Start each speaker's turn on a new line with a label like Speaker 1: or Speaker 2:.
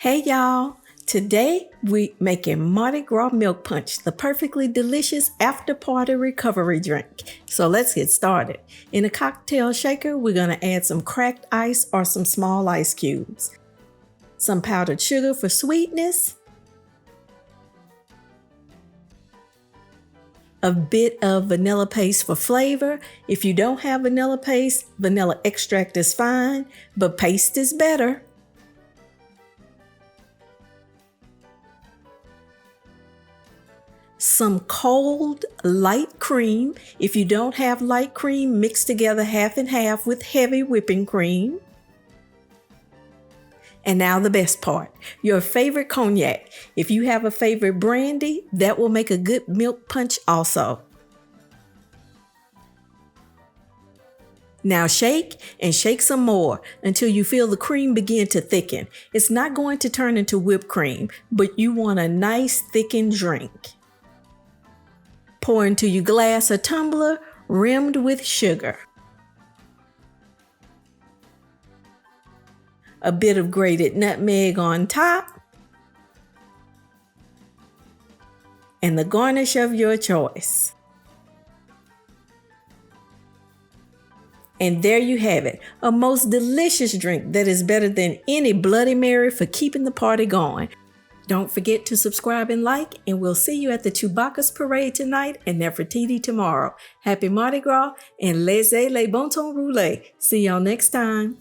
Speaker 1: Hey y'all! Today we making Mardi Gras milk punch, the perfectly delicious after-party recovery drink. So let's get started. In a cocktail shaker, we're going to add some cracked ice or some small ice cubes, some powdered sugar for sweetness, a bit of vanilla paste for flavor. If you don't have vanilla paste, vanilla extract is fine, but paste is better. Some cold light cream. If you don't have light cream, mix together half and half with heavy whipping cream. And now the best part, your favorite cognac. If you have a favorite brandy, that will make a good milk punch also. Now shake and shake some more until you feel the cream begin to thicken. It's not going to turn into whipped cream, but you want a nice thickened drink. Pour into your glass or tumbler, rimmed with sugar. A bit of grated nutmeg on top. And the garnish of your choice. And there you have it, a most delicious drink that is better than any Bloody Mary for keeping the party going. Don't forget to subscribe and like, and we'll see you at the Chewbacca's parade tonight and Nefertiti tomorrow. Happy Mardi Gras and laissez les bon temps rouler. See y'all next time.